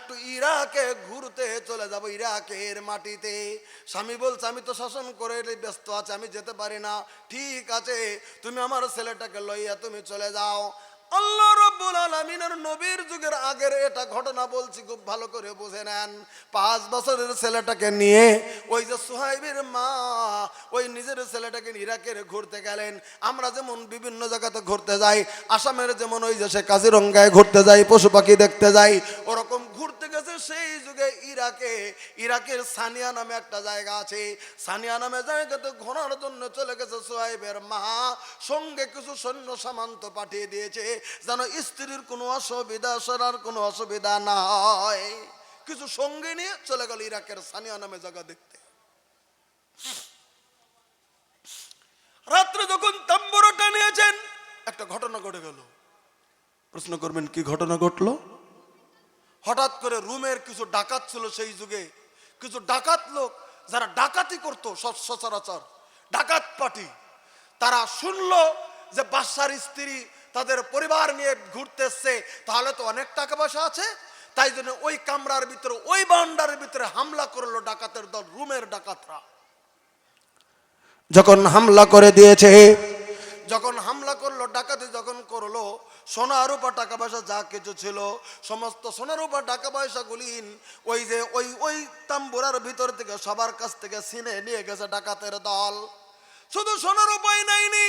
একটু ইরাকে ঘুরতে চলে যাব, ইরাকের মাটিতে। স্বামী বলছে আমি তো শাসন করে ব্যস্ত আছে, আমি যেতে পারি না। ঠিক আছে, তুমি আমার ছেলেটাকে লইয়া তুমি চলে যাও। আল্লাহ রাব্বুল আলামিনের নবীর যুগের আগের এটা ঘটনা বলছি, খুব ভালো করে বুঝে নেন। 5 বছরের ছেলেটাকে নিয়ে ওই যে সুহাইবের মা ওই নিজের ছেলেটাকে ইরাকের ঘুরতে গেলেন। আমরা যেমন বিভিন্ন জায়গাতে ঘুরতে যাই, আসামের যেমন ওই যে সে কাজিরঙ্গায় ঘুরতে যাই, পশু পাখি দেখতে যাই, ওরকম ঘুরতে গেছে সেই যুগে ইরাকে। ইরাকের সানিয়া নামে একটা জায়গা আছে, সানিয়া নামে জায়গাতে ঘোরার জন্য চলে গেছে সুহাইবের মা। সঙ্গে কিছু সৈন্য সামন্ত পাঠিয়ে দিয়েছে যেন স্ত্রীর কোনো অসুবিধা, সরার কোনো অসুবিধা না হয়। কিছু সঙ্গে নিয়ে চলে গেল ইরাকের সানিয়া নামে জায়গা দেখতে। রাত্রে যখন তাম্বুরটা নিয়েছেন, একটা ঘটনা ঘটে গেল। প্রশ্ন করবেন কি ঘটনা ঘটলো? হঠাৎ করে রুমের কিছু ডাকাত ছিল সেই যুগে, কিছু ডাকাত লোক যারা ডাকাতি করতো সচরাচর, ডাকাত পার্টি, তারা শুনলো যে বাদশার স্ত্রী তাদের পরিবার নিয়ে ঘুরতে এসছে, তাহলে তো অনেক টাকা পয়সা আছে। তাই জন্য ওই কামরার ভিতরে, ওই বারান্দার ভিতরে হামলা করলো ডাকাতের দল, রুমের ডাকাতরা। যখন হামলা করে দিয়েছে, যখন হামলা করলো, ডাকাতি যখন করলো, সোনা রূপা টাকা পয়সা যা কিছু ছিল সমস্ত সোনা রূপা টাকা পয়সা গুলি ওই যে ওই ওই তাম্বুরার ভিতর থেকে সবার কাছ থেকে ছিনে নিয়ে গেছে ডাকাতের দল। শুধু সোনা রূপাই নাইনি,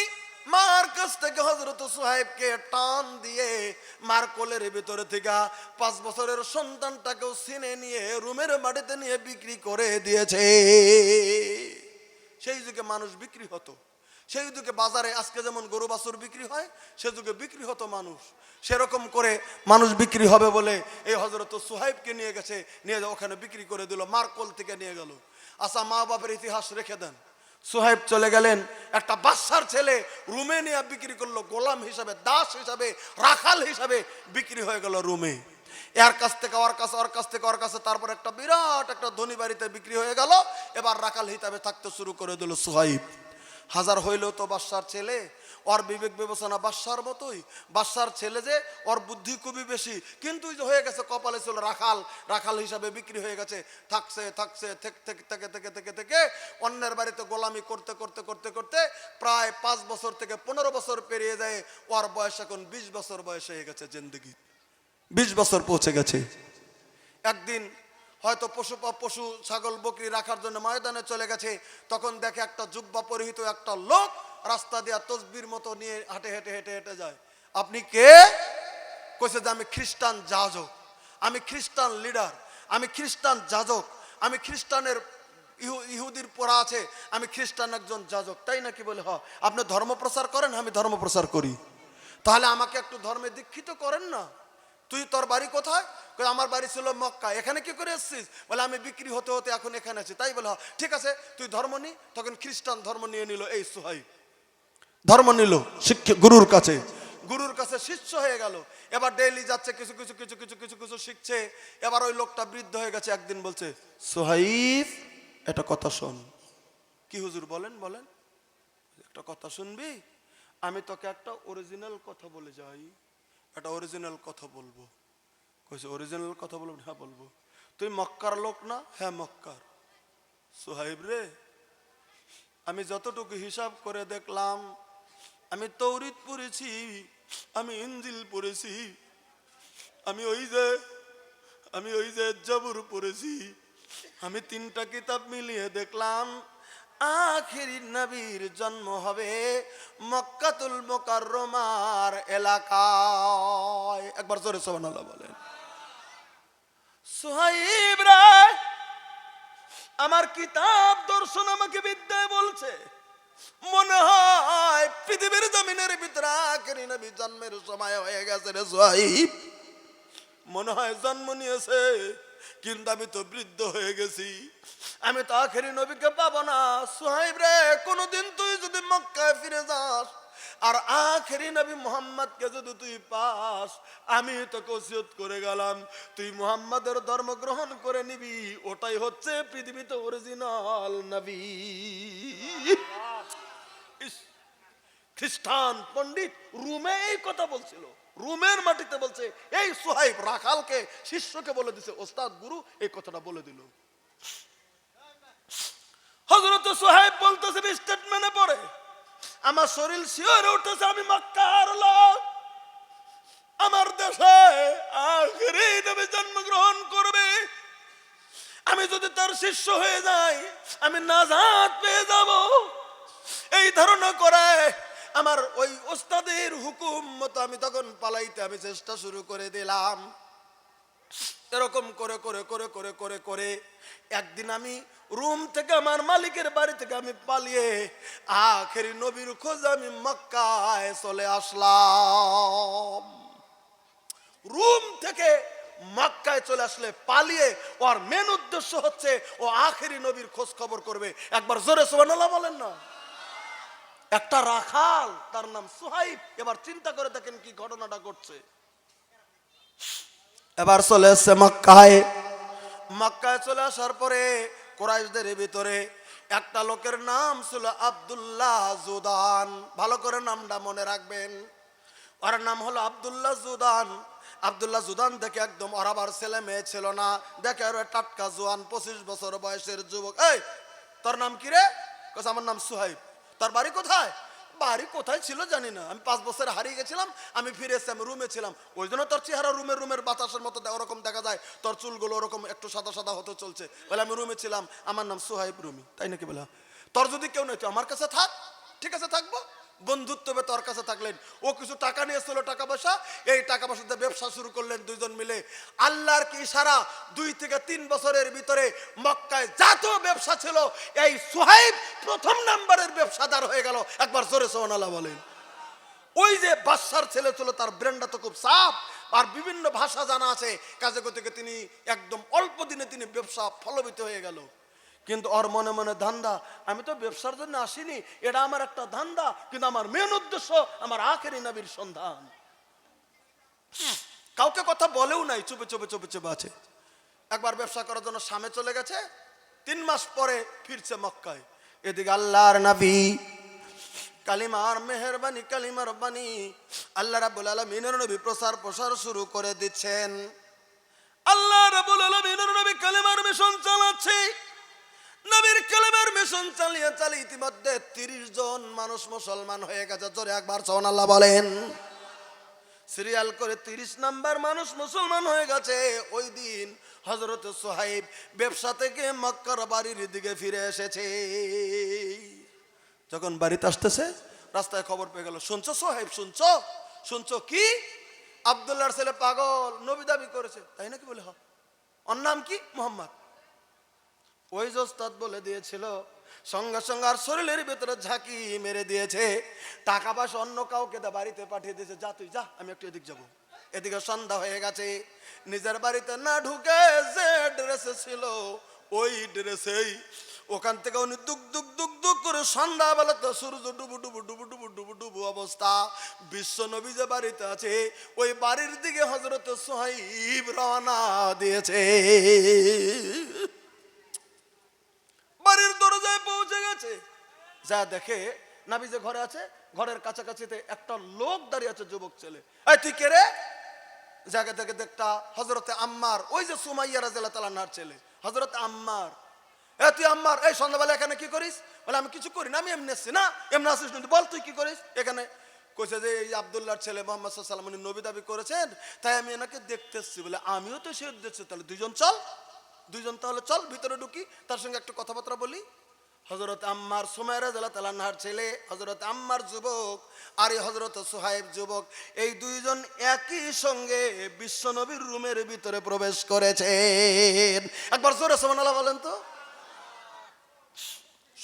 মার কাছ থেকে হযরত সুহাইবকে টান দিয়ে মার কোলের ভিতরে থেকে 5 বছরের সন্তানটাকেও ছিনে নিয়ে রুমের মাটিতে নিয়ে বিক্রি করে দিয়েছে। সেই যুগে মানুষ বিক্রি হতো, সেই যুগে বাজারে আজকে যেমন গরু বাছুর বিক্রি হয়, সে যুগে বিক্রি হতো মানুষ। সেরকম করে মানুষ বিক্রি হবে বলে এই হযরত সুহাইবকে নিয়ে গেছে, নিয়ে ওখানে বিক্রি করে দিল, মার কোল থেকে নিয়ে গেল। আচ্ছা, মা বাবার ইতিহাস রেখে দেন। সুহাইব চলে গেলেন, একটা বাদশার ছেলে রুমে নিয়ে বিক্রি করলো, গোলাম হিসাবে, দাস হিসাবে, রাখাল হিসাবে বিক্রি হয়ে গেল রুমে। এর কাছ থেকে ওর কাছে, ওর কাছ থেকে ওর কাছে, তারপর একটা বিরাট একটা ধনী বাড়িতে বিক্রি হয়ে গেল। এবার রাখাল হিসাবে থাকতে শুরু করে দিল সুহাইব। হাজার হইলেও তো বাদশার ছেলে, ওর বিবেক বিবেচনা বাদশার মতোই। বাদশার ছেলে যে, ওর বুদ্ধি খুবই বেশি, কিন্তু হয়ে গেছে কপালে ছিল রাখাল, রাখাল হিসাবে বিক্রি হয়ে গেছে। থাকছে থাকছে থেকে অন্যের বাড়িতে গোলামি করতে করতে করতে করতে প্রায় 5 বছর থেকে 15 বছর পেরিয়ে যায়। ওর বয়স এখন 20 বছর বয়স হয়ে গেছে, জিন্দেগি 20 বছর পৌঁছে গেছে। একদিন হয়তো পশু ছাগল বকরি রাখার জন্য ময়দানে চলে গেছে, তখন দেখে একটা জুব্বা পরিহিত একটা লোক রাস্তা দিয়ে তসবির মতো নিয়ে হেঁটে হেঁটে হেঁটে হেঁটে যায়। আপনি কে? কইছে যে আমি খ্রিস্টান যাজক, আমি খ্রিস্টান লিডার, আমি খ্রিস্টান যাজক, আমি খ্রিস্টানের ইহুদির পড়া আছে, আমি খ্রিস্টান একজন যাজক। তাই নাকি? বলে হ। আপনি ধর্ম প্রচার করেন? আমি ধর্ম প্রচার করি। তাহলে আমাকে একটু ধর্মে দীক্ষিত করেন না। তুই, তোর বাড়ি কোথায়? আমার বাড়ি ছিল মক্কা। এখানে কি করে এসেছিস? বলে আমি বিক্রি হতে হতে এখন এখানে আছি। তাই বলে ঠিক আছে, তুই ধর্ম নি। তখন খ্রিস্টান ধর্ম নিয়ে নিল এই সুহাইব, ধর্ম নিল গুরুর কাছে, গুরুর কাছে শিষ্য হয়ে গেল। এবার ডেইলি যাচ্ছে, কিছু কিছু কিছু কিছু কিছু কিছু শিখছে। এবার ওই লোকটা বৃদ্ধ হয়ে গেছে। একদিন বলছে, সুহাইব একটা কথা শোন। কি হুজুর? বলেন বলেন। একটা কথা শুনবি? আমি তোকে একটা অরিজিনাল কথা বলে যাই, একটা অরিজিনাল কথা বলবো। কইছে অরিজিনাল কথা বলবো? হ্যাঁ বলবো। তুই মক্কার লোক না? হ্যাঁ মক্কার। সুহাইব রে, আমি যতটুকু হিসাব করে দেখলাম, আমি তৌরিত পড়েছি, আমি ইনজিল পড়েছি, আমি ওই যে জবুর পড়েছি, আমি 3টা কিতাব মিলিয়ে দেখলাম আখিরি নবীর জন্ম হবে মক্কাতুল মুকাররমার এলাকায়। একবার জোরে সুবহানাল্লাহ বলেন। সুহাইব রে, আমার কিতাব দর্শন আমাকে বিদ্যায় বলছে, মনে হয় পৃথিবীর জমিনের ভিতরে আখিরি নবী জন্মের সময় হয়ে গেছে রে সুহাইব। মনে হয় জন্ম নিয়েছে, কিন্তু আমি তো বৃদ্ধ হয়ে গেছি, আমি তো আখেরি নবীকে পাবো না। সুহাইব রে, কোনদিন তুই যদি মক্কায় ফিরে যাস আর আখেরি নবী মুহাম্মদকে যদি তুই পাস, আমি তোকে ওসিয়ত করে গেলাম, তুই মুহাম্মাদের ধর্ম গ্রহণ করে নিবি। ওটাই হচ্ছে পৃথিবীতে অরিজিনাল নবী। খ্রিস্টান পণ্ডিত রুমে এই কথা বলছিল। রুমের মাটিতে বলছে, এই সুহাইব রাখালকে শিষ্যকে বলে দিছে, ওস্তাদ গুরু এই কথাটা বলে দিল। হযরত সুহাইব বলতেছে স্টেটমেন্টে পড়ে, আমার শরীর শিওরে উঠেছে, আমি মক্কার লোক, আমার দেশে আখেরি নবী জন্মগ্রহণ করবে, আমি যদি তার শিষ্য হয়ে যাই আমি নাজাত পেয়ে যাব। এই ধারণা করে আমার ওই ওস্তাদের হুকুম মতো আমি তখন পালাইতে আমি চেষ্টা শুরু করে দিলাম। এরকম করে করে করে করে করে করে একদিন আমি রুম থেকে আমার মালিকের বাড়ি থেকে আমি পালিয়ে আখেরি নবীর খোঁজে আমি মক্কায় চলে আসলাম। রুম থেকে মক্কায় চলে আসলে পালিয়ে ওর মেন উদ্দেশ্য হচ্ছে ও আখেরি নবীর খোঁজ খবর করবে। একবার জোরে সুবহানাল্লাহ বলেন না। একটা রাখাল তার নাম সুহাইব। এবার চিন্তা করে দেখেন কি ঘটনাটা ঘটছে। এবার চলে এসছে মক্কায়। মক্কায় চলে আসার পরে কুরাইশদের ভিতরে একটা লোকের নাম ছিল আব্দুল্লাহ জুদান। ভালো করে নামটা মনে রাখবেন। ওর নাম হলো আব্দুল্লাহ জুদান। আব্দুল্লাহ জুদান দেখে একদম ওরাবার ছেলে মেয়ে ছিল না, দেখে আর টাটকা জোয়ান 25 বছর বয়সের যুবক। এই তোর নাম কি রে? কইছে আমার নাম সুহাইব। তোর বাড়ি কোথায়? বাড়ি কোথায় ছিল জানি না, আমি 5 বছর হারিয়ে গেছিলাম, আমি ফিরে এসে আমি রুমে ছিলাম, ওই জন্য তোর চেহারা রুমের বাতাসের মতো ওরকম দেখা যায়, তোর চুলগুলো ওরকম একটু সাদা সাদা হতে চলছে। বলে আমি রুমে ছিলাম, আমার নাম সুহাইব রুমি। তাই নাকি? বলে তোর যদি কেউ নেই তুই আমার কাছে থাক। ঠিক আছে থাকবো। বন্ধুত্ব তোর কাছে থাকলেন। ও কিছু টাকা নিয়েছিল, টাকা পয়সা, এই টাকা পয়সাতে ব্যবসা শুরু করলেন দুইজন মিলে। আল্লাহর কি ইশারা 2 থেকে 3 বছরের ভিতরে মক্কায় যত ব্যবসা ছিল এই সুহাইব প্রথম নাম্বারের ব্যবসাদার হয়ে গেল। একবার জোরে সুবহানাল্লাহ বলেন। ওই যে বাদশার ছেলে ছিল তার ব্রেনটা তো খুব সাফ আর বিভিন্ন ভাষা জানা আছে, কাজে করতে তিনি একদম অল্প দিনে তিনি ব্যবসা ফলবিত হয়ে গেল। কিন্তু ওর মনে মনে ধান্দা, আমি তো ব্যবসার জন্য আসিনি, এটা আমার একটা ধান্দা, কিন্তু আমার মেন উদ্দেশ্য আমার আখেরি নবীর সন্ধান। কাউকে কথা বলেও নাই, চুপে চুপে চুপে চুপে আছে। একবার ব্যবসা করার জন্য শামে চলে গেছে, 3 মাস পরে ফিরছে মক্কায়। এদিকে আল্লাহর নবী কালিমার মেহেরবানি, কালিমার বাণী আল্লাহ রাব্বুল আলামিনের নবী প্রসার শুরু করে দিচ্ছেন। আল্লাহ রাব্বুল আলামিনের নবী কালিমার মিশন চালাচ্ছে। নবীর কালেমার মিশন চালিয়ে চালিয়ে ইতিমধ্যে 30 জন মানুষ মুসলমান হয়ে গেছে। জোরে একবার সুবহানাল্লাহ বলেন। সিরিয়াল করে 30 নাম্বার মানুষ মুসলমান হয়ে গেছে। ওই দিন হযরত সুহাইব ব্যবসা থেকে মক্কার বাড়ির দিকে ফিরে এসেছে। যখন বাড়িতে আসতেছে রাস্তায় খবর পেয়ে গেল, শুনছো সুহাইব? শুনছো কি? আব্দুল্লাহর ছেলে পাগল, নবী দাবি করেছে। তাই নাকি? বলে হ্যাঁ। ওর নাম কি? মুহাম্মদ। ওই যে ওস্তাদ বলে দিয়েছিল, সঙ্গে সঙ্গে আর শরীরের ভিতরে ঝাঁকি মেরে দিয়েছে। টাকা পয়সা অন্য কাউকে বাড়িতে পাঠিয়ে দিয়েছে, যা তুই যা, আমি একটু এদিক যাবো। এদিকে সন্ধ্যা হয়ে গেছে। নিজের বাড়িতে না ঢুকে যে ড্রেসে ছিল ওই ড্রেসেই ওখান থেকে উনি দুক দুক দুক দুক করে সন্ধ্যাবেলা তো সূর্য ডুবু ডুবু ডুবু ডুবু ডুবু ডুবু অবস্থা, বিশ্ব নবী যে বাড়িতে আছে ওই বাড়ির দিকে হযরত সুহাইব রওনা দিয়েছে। বাড়ির দরজায় পৌঁছে গেছে, যা দেখে নবী যে ঘরে আছে, ঘরের কাছাকাছিতে একটা লোক দাঁড়িয়ে আছে, যুবক ছেলে। এই তুই কে রে? জায়গা থেকে দেখতা হযরতে আম্মার, ওই যে সুমাইয়া রাদিয়াল্লাহু তাআলা আনহার ছেলে হযরত আম্মার। এ তুই আম্মার, এই সন্ধ্যাবেলা এখানে কি করিস? বলে আমি কিছু করি না, আমি এমনি আসছি। না এমনি আসিস না, বল তুই কি করিস এখানে? কইছে যে এই আব্দুল্লাহর ছেলে মুহাম্মদ সাল্লাল্লাহু আলাইহি ওয়াসাল্লাম উনি নবী দাবি করেছেন, তাই আমি এনাকে দেখতে এসেছি। বলে আমিও তো সে দেখছি, তাহলে দুইজন তাহলে চল ভিতরে ঢুকি, তার সঙ্গে একটু কথাবার্তা বলি। হযরত আম্মার, সুমাইয়া রাদিয়াল্লাহু তাআলা আনহার ছেলে হযরত আম্মার যুবক আর এই হযরত সুহাইব যুবক, এই দুইজন একই সঙ্গে বিশ্বনবীর রুমের ভিতরে প্রবেশ করেছেন। একবার জোরে সুবহানাল্লাহ বলেন তো।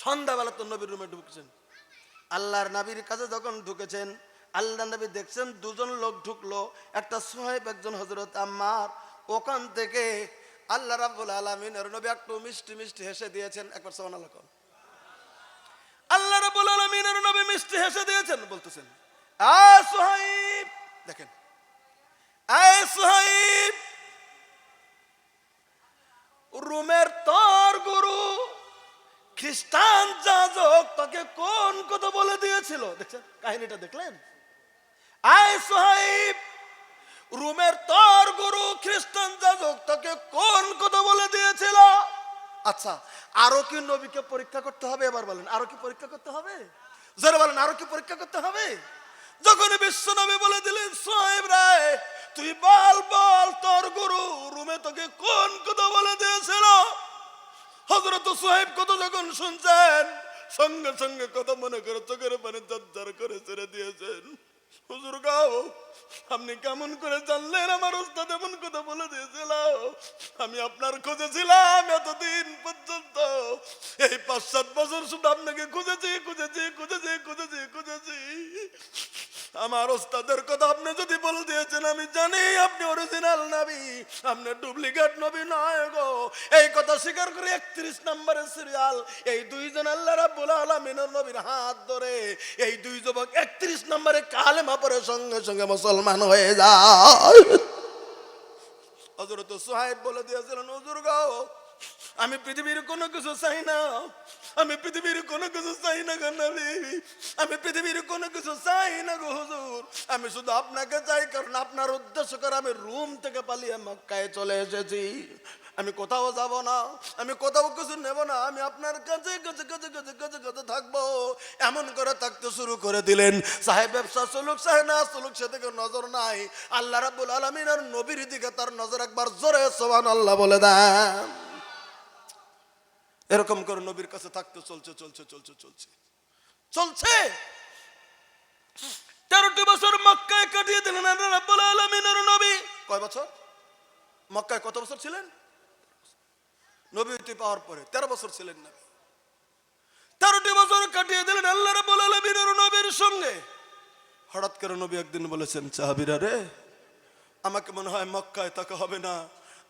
সন্ধ্যাবেলা তো নবীর রুমে ঢুকছেন। আল্লাহর নবীর কাছে যখন ঢুকেছেন, আল্লাহর নবী দেখছেন দুজন লোক ঢুকলো, একটা সুহাইব, একজন হযরত আম্মার। ওখান থেকে আল্লাহ রাব্বুল আলামিনের নবী একটু মিষ্টি মিষ্টি হেসে দিয়েছেন। একবার সুবহানাল্লাহ কর। আল্লাহ রাব্বুল আলামিনের নবী মিষ্টি হেসে দিয়েছেন, বলতেছেন আ সুহাইব, দেখেন সুহাইব, রুমের তোর গুরু খ্রিস্টান যাজক তাকে কোন কথা বলে দিয়েছিল। দেখছেন কাহিনীটা? দেখলেন? আয় সুহাইব, রোমের তোর গুরু খ্রিস্টান যাজক তাকে কোন কথা বলে দিয়েছিল? আচ্ছা, আরো কি নবীকে পরীক্ষা করতে হবে? এবার বলেন, আরো কি পরীক্ষা করতে হবে? যারা বলেন আরো কি পরীক্ষা করতে হবে? যখন বিশ্ব নবী বলে দিলেন সোহেব রায় তুই বল বল তোর গুরু রুমে তোকে কোন কথা বলে দিয়েছিল, হযরত সোহেব কথা যখন শুনছেন সঙ্গে সঙ্গে কথা মনে করে চোখের পানি ঝরঝর করে ছেড়ে দিয়েছেন। হুজুর গাও, আপনি কেমন করে জানলেন আমার ওস্তাদ এমন কথা বলে দিয়েছিল? আমি আপনার খোঁজে ছিলাম এতদিন পর্যন্ত, এই ৫-৭ বছর শুধু আপনাকে খুঁজেছি খুঁজেছি খুঁজেছি খুঁজেছি খুঁজেছি। আমার ওস্তাদের কথা আপনি যদি বলে দিয়েছেন আমি জানি আপনি অরিজিনাল নবী, আপনি ডুপ্লিকেট নবী নয় গো। এই কথা স্বীকার করে ৩১ নম্বরের সিরিয়াল এই দুইজন আল্লাহ রাব্বুল আলামিনের নবীর হাত ধরে এই দুই যুবক ৩১ নম্বরে কালেমা পড়ে সঙ্গে সঙ্গে মুসলমান হয়ে যায়। হযরত সোহাইব বলে দিয়েছিলেন হুজুর গো আমি পৃথিবীর কোনো কিছু চাই না, আমি পৃথিবীর কোনো কিছু চাই না গো নবী, আমি পৃথিবীর কোনো কিছু চাই না গো হুজুর, আমি শুধু আপনাকে চাই, কারণ আপনার উদ্দেশ্য করে আমি রুম থেকে পালিয়ে মক্কায় চলে এসেছি। আমি কোথাও যাব না, আমি কোথাও কিছু নেব না, আমি আপনার কাছে কাছে কাছে কাছে কাছে কাছে থাকবো। এমন করে থাকতে শুরু করে দিলেন। সাহেব ব্যবসা চলুক চাহে না চলুক সেদিকে নজর নাই, আল্লাহ রাব্বুল আলামিন আর নবীর দিকে তার নজর একবার জোরে সুবহানাল্লাহ বলে দেন। এরকম করে নবীর কাছে থাকতে চলছে চলছে চলছে চলছে চলছে ১৩টি বছর মক্কায় কাটিয়ে দিলেন আল্লাহ রাব্বুল আলামিনের নবী। কয় বছর মক্কায়? কত বছর ছিলেন? নবীতি পাওয়ার পরে ১৩ বছর ছিলেন না। ১৩টি বছর কাটিয়ে দিলেন আল্লাহ রাব্বুল আলামিনের নবীর সঙ্গে। হঠাৎ করে নবী একদিন বলেছেন সাহাবীরা রে আমাকে মনে হয় মক্কায় থাকা হবে না,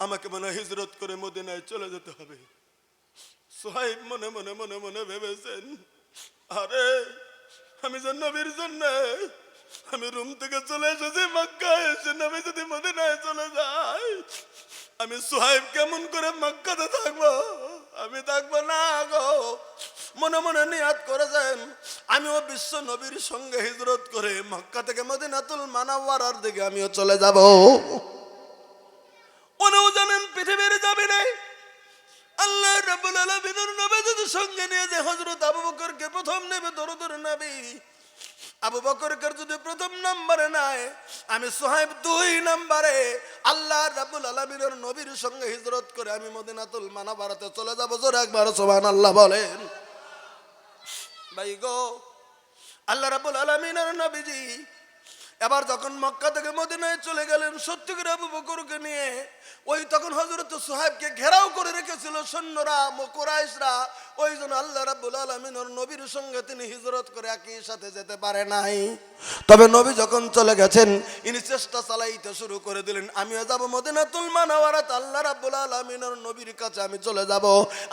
আমাকে মনে হয় হিজরত করে মদিনায় চলে যেতে হবে। সোহাইব মনে মনে মনে মনে ভেবেছেন আরে আমি যে নবীর জন্য আমি রুম থেকে চলে এসেছি মক্কায়, এসে নবী যদি মদিনায় চলে যায় আমি সোহাইব কেমন করে মক্কাতে থাকবো? আমি থাকবো না গো। মনে মনে নিয়াত করেছেন আমিও বিশ্ব নবীর সঙ্গে হিজরত করে মক্কা থেকে মদিনাতুল মুনাওয়ারার দিকে আমিও চলে যাব। উনিও জানেন পৃথিবীর জমিনে আল্লাহ রাব্বুল আলামিনের নবী যদি সঙ্গে নিয়ে যায় হযরত আবু বকরকে প্রথম নেবে দরদের নবী, আবু বকরকে যদি প্রথম নম্বরে নেয় আমি সোহাইব ২ নম্বরে আল্লাহ রাব্বুল আলামিনের নবীর সঙ্গে হিজরত করে আমি মদিনাতুল মুনাওয়ারাতে চলে যাব। জোরে একবার সুবহানাল্লাহ বলেন। ভাই গো আল্লাহ রাব্বুল আলামিনের নবীজি এবার যখন মক্কা থেকে মদিনায় চলে গেলেন সত্যি করে আবু বকরকে নিয়ে, ওই তখন হযরত সুহাইবকে ঘেরাও করে রেখেছিল সৈন্যরা কুরাইশরা, ওই জন্য আল্লাহ রাব্বুল আলামিনের নবীর সঙ্গে তিনি হিজরত করে একই সাথে যেতে পারে নাই। তবে নবী যখন চলে গেছেন ইনি চেষ্টা চালাইতে শুরু করে দিলেন আমিও যাব মদিনাতুল মুনাওয়ারাতে, আল্লাহ রাব্বুল আলামিনের নবীর কাছে আমি চলে যাব।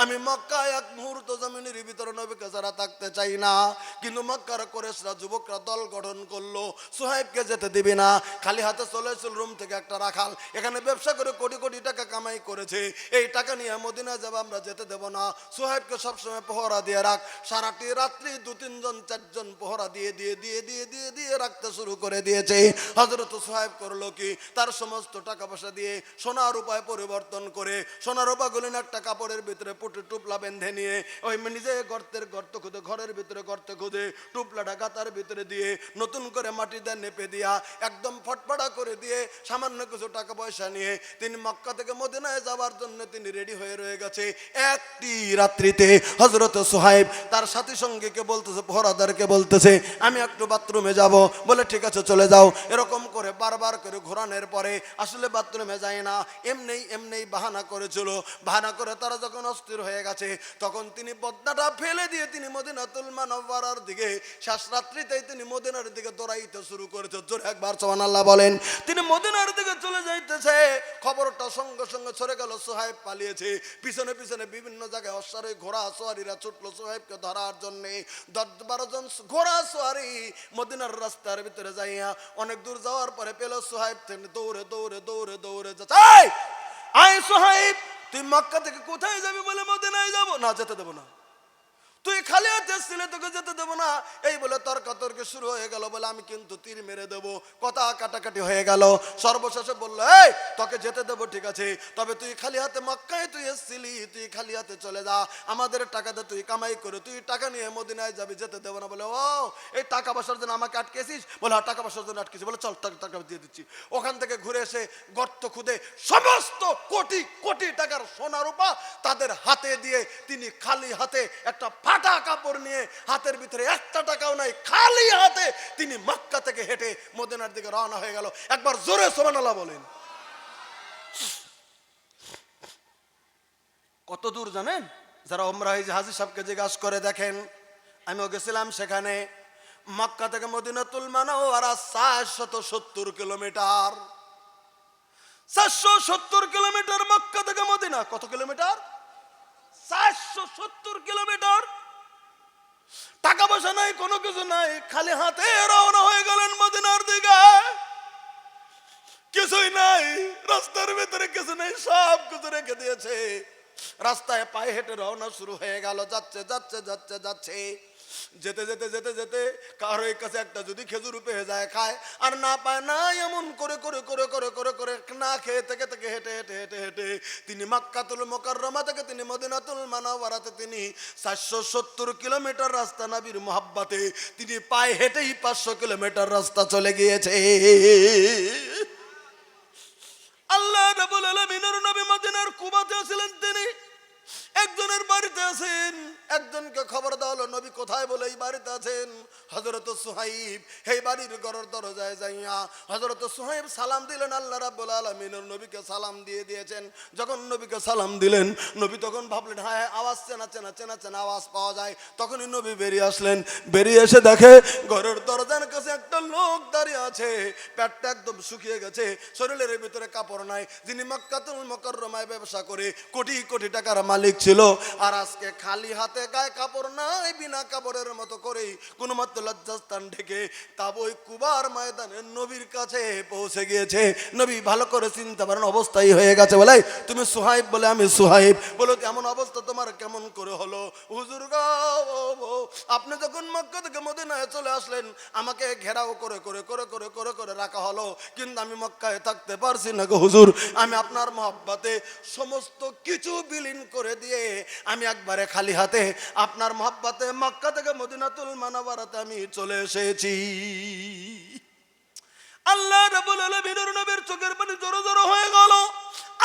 আমি মক্কায় এক মুহূর্ত জমিনের ভিতরে নবীকে ছাড়া থাকতে চাই না। কিন্তু মক্কার কুরাইশরা যুবকরা দল গঠন করলো সুহাইবকে যেতে দিবে না। খালি হাতে চলে এসেছিল রুম থেকে একটা রাখাল, এখানে ব্যবসা করে কোটি কোটি টাকা কামাই করেছে, এই টাকা নিয়ে মদিনা যাব আমরা যেতে দেব না। সুহাইবকে সবসময় পহরা দিয়ে রাখ, সারাটি রাত্রি ২-৩ জন ৪ জন পহরা দিয়ে দিয়ে দিয়ে দিয়ে দিয়ে দিয়ে রাখতে শুরু করে দিয়েছে। হযরত সুহাইব করলো কি তার সমস্ত টাকা পয়সা দিয়ে সোনার রূপায় পরিবর্তন করে সোনার রূপা গুলিন একটা কাপড়ের ভিতরে পুটে টুপলা বেঁধে নিয়ে ওই নিজে গর্ত খুঁজে ঘরের ভিতরে গর্তে খুঁজে টুপলাটা গাতার ভিতরে দিয়ে নতুন করে মাটি দিয়ে নেপে দিয়া একদম ফটফটা করে দিয়ে সামান্য কিছু টাকা পয়সা নিয়ে তিনি মক্কা থেকে মদিনায় যাওয়ার জন্য তিনি রেডি হয়ে রয়ে গেছে। একটি রাত্রিতে হযরত সুহাইব তার সাথী সঙ্গীকে বলতেছে, পহরাদারকে বলতেছে আমি একটু বাথরুমে যাব। বলে ঠিক আছে চলে যাও। এরকম করে বারবার করে ঘোরানোর পরে আসলে বাথরুমে যায় না, এমনি বাহানা করেছিল। বাহানা করে তারা যখন অস্থির হয়ে গেছে তখন তিনি বদনাটা ফেলে দিয়ে তিনি মদিনাতুল মুনাওয়ারার দিকে শেষ রাত্রিতেই তিনি মদিনার দিকে দৌড়াইতে শুরু করেছে। জোরে একবার সুবহানাল্লাহ বলেন। তিনি মদিনার দিকে চলে যাইতেছে, খবরটা সঙ্গে সঙ্গে ছড়ে গেল সুহাইব পালিয়েছে। পিছনে পিছনে বিভিন্ন জায়গায় অশ্বারোহী ঘোড়া সোয়ারিরা ছুটলো সুহাইবকে ধরার জন্য। ১০-১২ জন ঘোড়া সোয়ারি মদিনার রাস্তার ভিতরে যাইয়া অনেক দূর যাওয়ার পরে পেল সুহাইব দৌড়ে দৌড়ে দৌড়ে দৌড়ে যাচ্ছে। আয় সুহাইব তুই মক্কা থেকে কোথায় যাবি? বলে মদিনায় যাব না, যেতে দেব না। তুই খালি হাতে এসেছিলে, তোকে যেতে দেবো না। এই বলে তর্কাতর্কি শুরু হয়ে গেল, বলে আমি কিন্তু তীর মেরে দেবো। কথা কাটাকাটি হয়ে গেল। সর্বশেষে বললো, এই তোকে যেতে দেবো ঠিক আছে, তবে তুই খালি হাতে মক্কায় তুই এসেছিলি, তুই খালি হাতে চলে যা, আমাদের টাকাতে তুই কামাই করে তুই টাকা নিয়ে মদিনায় যাবি, যেতে দেবো না। বলে ও এই টাকা পয়সার জন্য আমাকে আটকেছিস? বলে হ্যাঁ টাকা পয়সার জন্য আটকেছি। বলে চল টাকা দিয়ে দিচ্ছি। ওখান থেকে ঘুরে এসে গর্ত খুদে সমস্ত কোটি কোটি টাকার সোনা রূপা তাদের হাতে দিয়ে তিনি খালি হাতে একটা ফাটা কাপড় নিয়ে, হাতের ভিতরে একটা টাকাও নাই, খালি হাতে তিনি মক্কা থেকে হেঁটে মদিনার দিকে রওনা হয়ে গেল। একবার জোরে সুবহানাল্লাহ বলেন। কত দূর জানেন? যারা ওমরা হাজী সাহেবকে জিজ্ঞাসা করে দেখেন, আমিও গেছিলাম সেখানে। মক্কা থেকে মদিনাতুল মুনাওয়ারা 470 কিলোমিটার। 470 কিলোমিটার মক্কা থেকে মদিনা। কত কিলোমিটার? 470 কিলোমিটার। টাকা পয়সা নাই, কোনো কিছু নাই, খালি হাতে রওনা হয়ে গেলেন মদিনার দিকে। কিছুই নাই রাস্তার ভিতরে, কিছু নেই, সব কিছু রেখে দিয়েছে। রাস্তায় পায়ে হেঁটে রওনা শুরু হয়ে গেল। যাচ্ছে যাচ্ছে যাচ্ছে যাচ্ছে, যেতে যেতে যেতে যেতে কারো কাছে একটা যদি খেজুর পেয়ে যায় খায়, আর না পায় না, এমন করে করে করে করে করে করে না খেয়ে থেকে থেকে হেঁটে হেঁটে হেঁটে হেঁটে তিনি মক্কাতুল মুকাররমা থেকে তিনি মদিনাতুল মুনাওয়ারাতে তিনি 470 কিলোমিটার রাস্তা নবীর মোহাব্বতে তিনি পায়ে হেঁটেই 500 কিলোমিটার রাস্তা চলে গিয়েছে। আল্লাহ রাব্বুল আলামিনের নবী মদিনার কুবাতে ছিলেন। তিনি একজনের বাড়িতে আছেন, একজনকে খবর দেওয়া হলো নবী কোথায়, বলে এই বাড়িতে আছেন হযরত সুহাইব। এই বাড়ির ঘরের দরজায় যাইয়া হযরত সুহাইব সালাম দিলেন। আল্লাহ রাব্বুল আলামিনের নবীকে সালাম দিয়ে দিয়েছেন। যখন নবীকে সালাম দিলেন, নবী তখন ভাবলেন হ্যাঁ আওয়াজ চেনা চেনা চেনা চেনা আওয়াজ পাওয়া যায়। তখনই নবী বেরিয়ে আসলেন। বেরিয়ে এসে দেখে ঘরের দরজার কাছে একটা লোক দাঁড়িয়ে আছে, পেটটা একদম শুকিয়ে গেছে, শরীরের ভিতরে কাপড় নাই, যিনি মক্কাতুল মুকাররমায় ব্যবসা করে কোটি কোটি টাকার মালিক ছিল, আর আজকে খালি হাতে, গায়ে কাপড় নাই, বিনা কাপড়ের মতো করে কোন মাত্র লজ্জাস্থান ঢেকে তাবই কুবার ময়দানে নবীর কাছে পৌঁছে গিয়েছে। নবী ভালো করে চিন্তা করেন, অবস্থাই হয়ে গেছে। বলে তুমি সুহাইব? বলে আমি সুহাইব। বলো এমন অবস্থা তোমার কেমন করে হলো? হুজুর গো, আপনি যখন মক্কা থেকে মদিনায় চলে আসলেন, আমাকে ঘেরাও করে করে করে করে করে করে রাখা হলো, কিন্তু আমি মক্কায় থাকতে পারছি না গো হুজুর। আমি আপনার মহব্বতে সমস্ত কিছু বিলীন করে দিয়ে আমি একবারে খালি হাতে আপনার মহব্বতে মক্কা থেকে মদিনাতুল মুনাওয়ারাতে আমি চলে এসেছি। আল্লাহ রাব্বুল আলামিনের নবীর চোখের পানি জড়ো জড়ো হয়ে গেল।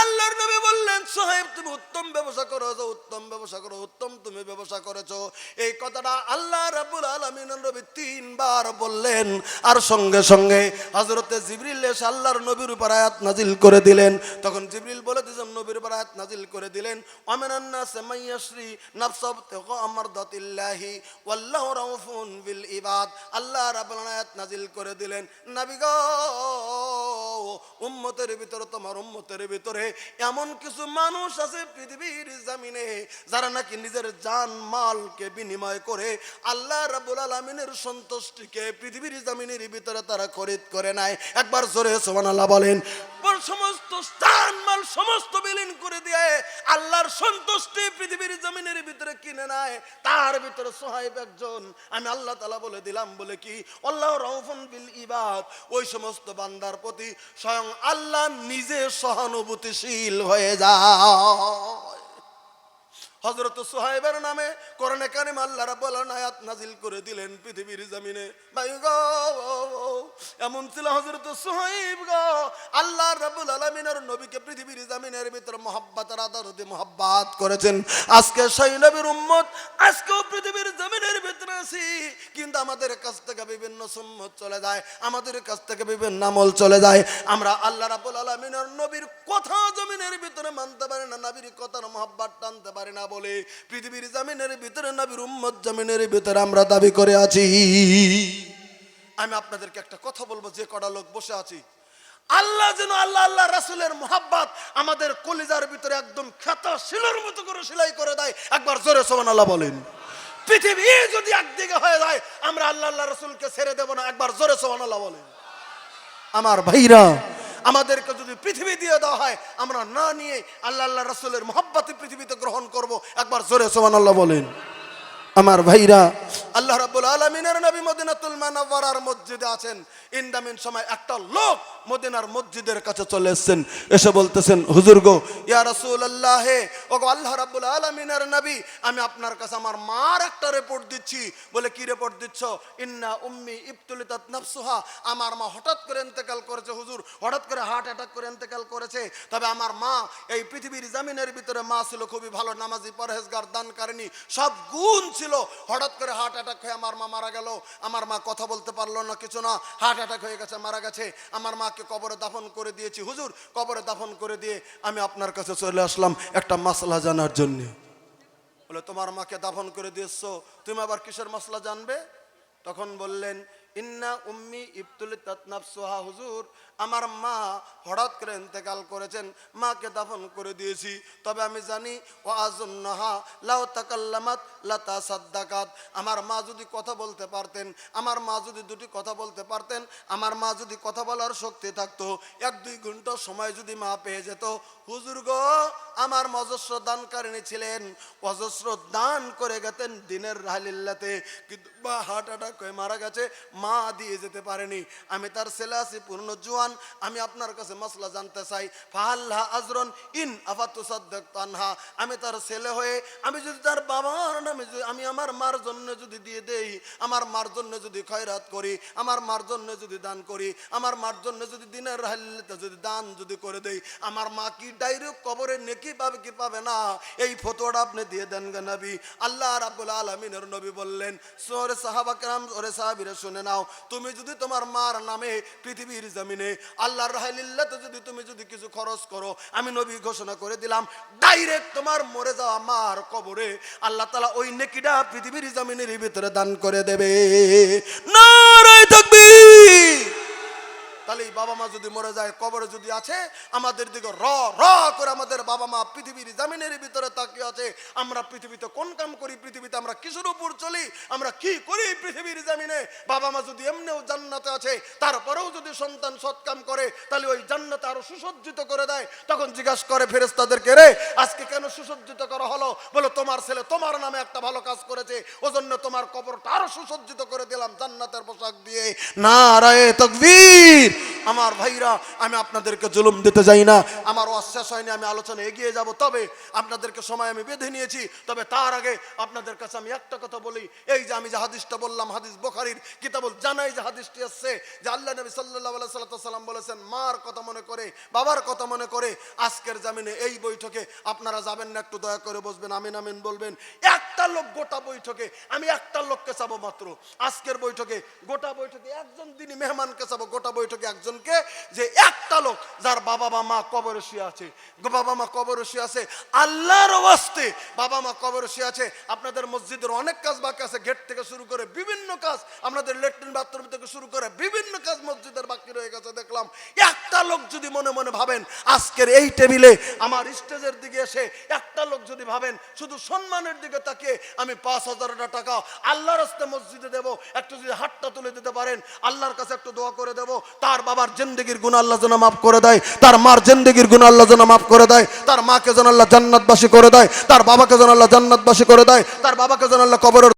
আল্লাহর নবী বললেন, সোহেব তুমি উত্তম ব্যবসা করেছো, উত্তম ব্যবসা করো, উত্তম তুমি ব্যবসা করেছো। এই কথাটা আল্লাহ রাব্বুল আলামিনের নবী 3 বার বললেন। আর সঙ্গে সঙ্গে হযরতে জিবরিল এসে আল্লাহর নবীর উপর আয়াত নাজিল করে দিলেন। তখন জিবরিল বলে দিলেন, নবীর উপর আয়াত নাজিল করে দিলেন, আমিনান নাস মাইয়াশরি নাফসাহু তিকা আমরদাতিল্লাহি ওয়াল্লাহু রাউফুন বিল ইবাদ। আল্লাহ রাব্বুল আলামিন আয়াত নাজিল করে দিলেন, নবী গো, উম্মতের ভিতরে, তোমার উম্মতের ভিতরে এমন কিছু মানুষ আছে পৃথিবীর জমিনে যারা নাকি নিজের জান মালকে বিনিময় করে আল্লাহ রাব্বুল আলামিনের সন্তুষ্টিকে পৃথিবীর জমিনের ভিতরে তারা খরিদ করে নেয়। একবার জোরে সুবহানাল্লাহ বলেন। সমস্ত জান মাল সমস্ত বিলীন করে দিয়ে আল্লাহর সন্তুষ্টি পৃথিবীর জমিনের ভিতরে কিনে নেয়। তার ভিতরে সুহাইব একজন। আমি আল্লাহ তাআলা বলে দিলাম, বলে কি, আল্লাহু রাউফুন বিল ইবাদ, ওই সমস্ত বান্দার প্রতি স্বয়ং আল্লাহ নিজে সহানুভূতিশীল হয়ে যায়। হযরত সুহাইবের নামে কোরআনে কারীম আল্লাহ রাব্বুল আলামিন আয়াত নাজিল করে দিলেন পৃথিবীর জমিনে। ভাই গো, এমন ছিল হযরত সুহাইব গো, আল্লাহ রাব্বুল আলামিনের নবীকে পৃথিবীর জমিনের ভিতর মহব্বতের আদর দিয়ে মহব্বত করেছেন। আজকে সেই নবীর উম্মত আজকেও পৃথিবীর জমিনের ভিতরে আছি, কিন্তু আমাদের কাছ থেকে বিভিন্ন সুন্নাত চলে যায়, আমাদের কাছ থেকে বিভিন্ন আমল চলে যায়। আমরা আল্লাহ রাব্বুল আলামিনের নবীর কথা জমিনের ভিতরে মানতে পারি না, নবীর কথার মহব্বত টানতে পারি না বলে পৃথিবীর জমিনের ভিতরে নবীর উম্মত জমিনের ভিতরে আমরা দাবি করে আছি। আমি আপনাদেরকে একটা কথা বলবো, যে কটা লোক বসে আছি, আল্লাহ যেন আল্লাহ আল্লাহ রাসূলের মহব্বত আমাদের কলিজার ভিতরে একদম খাতা শিলার মতো করে সেলাই করে দেয়। একবার জোরে সুবহানাল্লাহ বলেন। পৃথিবী যদি একদিকে হয়ে যায়, আমরা আল্লাহ আল্লাহ রাসূলকে ছেড়ে দেব না। একবার জোরে সুবহানাল্লাহ বলেন। আমার ভাইরা, আমাদেরকে যদি পৃথিবী দিয়ে দেওয়া হয়, আমরা না নিয়ে আল্লাহ আল্লাহ রাসূলের মহব্বতে পৃথিবীতে গ্রহণ করব। একবার জোরে সুবহানাল্লাহ বলেন। আমার ভাইরা, আল্লাহ রাব্বুল আলামিনের নবী মদিনাতুল মুনাওয়ারার মসজিদে আছেন। ইনদামিন সময় একটা লোক মদিনার মসজিদের কাছে চলে এসেছেন, এসে বলতেছেন, হুজুর গো, ইয়া রাসূলুল্লাহ, হে ওগো আল্লাহ রাব্বুল আলামিনের নবী, আমি আপনার কাছে আমার মার একটা রিপোর্ট দিচ্ছি। বলে কি রিপোর্ট দিচ্ছ? ইন্না উম্মি ইবতুলিতাত নাফসুহা, আমার মা হঠাৎ করে ইন্তেকাল করেছে হুজুর, হঠাৎ করে হার্ট অ্যাটাক করে ইন্তেকাল করেছে। তবে আমার মা এই পৃথিবীর জমিনের ভিতরে মা ছিল খুবই ভালো, নামাজি, পরহেজগার, দানকারিনী, সব গুণ ছিল। হঠাৎ করে হার্ট অ্যাটাক হয়ে আমার মা মারা গেল। আমার মা কথা বলতে পারলো না, কিছু না, হার্ট অ্যাটাক হয়ে গেছে, মারা গেছে। আমার মাকে কবরে দাফন করে দিয়েছি হুজুর। কবরে দাফন করে দিয়ে আমি আপনার কাছে চলে আসলাম একটা মাসলা জানার জন্য। বলে তোমার মাকে দাফন করে দিয়েছো, তুমি আবার কিসের মাসলা জানবে? তখন বললেন, ইন্না উম্মি ইবতুলিতাত নাফসুহা, হুজুর আমার মা হঠাৎ করে ইন্তেকাল করেছেন, মাকে দাফন করে দিয়েছি। তবে আমি জানি ও আযুন্নাহা লাউ তাকাল্লামাত লাতাসাদ্দাকাত, আমার মা যদি কথা বলতে পারতেন, আমার মা যদি দুটি কথা বলতে পারতেন, আমার মা যদি কথা বলার শক্তি থাকতো, 1-2 ঘন্টা সময় যদি মা পেয়ে যেত, হুজুর গো আমার অজস্র দানকারিনী ছিলেন, অজস্র দান করে গেতেন দিনের রাহলিল্লাতে, কিন্তু মা হার্ট অ্যাটাক হয়ে মারা গেছে, মা দিয়ে যেতে পারেনি। আমি তার ছেলে আছি পূর্ণ জওয়ান, আমি আপনার কাছে মাসলা জানতে চাই। ফাহাল্লা আজরন ইন আফাতু সাদ্দাকতু আনহা, আমি তার ছেলে হয়ে আমি যদি তার বাবার নামে আমি আমার মার জন্য যদি দিয়ে দেই, আমার মার জন্য যদি খয়রাত করি, আমার মার জন্য যদি দান করি, আমার মার জন্য যদি দিনের রাহলিল্লাতে যদি দান যদি করে দেই, আমার মা কি ডাইরেক্ট কবরে নেকি পাবে কি পাবে না? এই ফতোয়াটা আপনি দিয়ে দেন গো নবী। আল্লাহ রাব্বুল আলামিনের নবী বললেন, ওরে সাহাবা কেরাম, ওরে সাহাবীরা শুনে নাও, তুমি যদি তোমার মার নামে পৃথিবীর জমিনে আল্লাহর রাহলিল্লাতে যদি তুমি যদি কিছু খরচ করো, আমি নবী ঘোষণা করে দিলাম, ডাইরেক্ট তোমার মরে যাওয়া মার কবরে আল্লাহ তাআলা ওই নেকিটা পৃথিবীর জমিনের ভিতরে দান করে দেবে। নারে তাকবীর! তাহলে বাবা মা যদি মরে যায়, কবরে যদি আছে, আমাদের দিকে র র করে আমাদের বাবা মা পৃথিবীর জামিনের ভিতরে তাকিয়ে আছে। আমরা পৃথিবীতে কোন কাম করি, পৃথিবীতে আমরা কিসের উপর চলি, আমরা কি করি পৃথিবীর জামিনে? বাবা মা যদি এমনিও জান্নাতে আছে, তারপরেও যদি সন্তান সৎ কাম করে, তাহলে ওই জান্নাতে আরো সুসজ্জিত করে দেয়। তখন জিজ্ঞাসা করে ফেরেশতাদেরকে, রে আজকে কেন সুসজ্জিত করা হলো? বলে তোমার ছেলে তোমার নামে একটা ভালো কাজ করেছে, ওজন্য তোমার কবরটা আরো সুসজ্জিত করে দিলাম জান্নাতের পোশাক দিয়ে। নারায়ে তাকবীর! আমার ভাইরা, আমি আপনাদেরকে জুলুম দিতে যাই না, আমার ওয়াজ শেষ হয়নি, আমি আলোচনা এগিয়ে যাব। তবে আপনাদেরকে সময় আমি বেঁধে নিয়েছি। তবে তার আগে আপনাদের কাছে আমি একটা কথা বলি। এই যে আমি যে হাদিসটা বললাম, হাদিস বুখারীর কিতাবুল জানাই যে হাদিসটি আসছে, যে আল্লাহ নবী সাল্লাল্লাহু আলাইহি সাল্লাম বলেছেন, মার কথা মনে করে, বাবার কথা মনে করে আজকের জামিনে এই বৈঠকে আপনারা যাবেন না, একটু দয়া করে বসবেন, আমিন আমিন বলবেন। একটা লোক গোটা বৈঠকে, আমি একটা লোককে চাবো মাত্র আজকের বৈঠকে, গোটা বৈঠকে একজন দিনই মেহমানকে চাবো, গোটা বৈঠকে একজনকে, যে একটা লোক যার বাবা মা কবরে শুয়ে আছে, বাবা মা কবরে শুয়ে আছে, আল্লাহর ওয়াস্তে বাবা মা কবরে শুয়ে আছে। আপনাদের মসজিদের অনেক কাজ বাকি আছে, গেট থেকে শুরু করে বিভিন্ন কাজ, আপনাদের ল্যাট্রিন বাথরুম থেকে শুরু করে বিভিন্ন কাজ মসজিদের বাকি রয়ে গেছে। দেখলাম একটা লোক যদি মনে মনে ভাবেন, আজকের এই টেবিলে আমার স্টেজের দিকে এসে একটা লোক যদি ভাবেন, শুধু সম্মানের দিকে তাকিয়ে আমি 5,000 টাকা আল্লাহর রাস্তায় মসজিদে দেব, একটু যদি হাতটা তুলে দিতে পারেন, আল্লাহর কাছে একটু দোয়া করে দেব, তার বাবার জিন্দেগির গুনাহ আল্লাহ যেন মাফ করে দেয়, তার মার জিন্দেগির গুনাহ আল্লাহ যেন মাফ করে দেয়, তার মাকে যেন আল্লাহ জান্নাতবাসী করে দেয়, তার বাবাকে যেন আল্লাহ জান্নাতবাসী করে দেয়, তার বাবাকে যেন আল্লাহ কবরের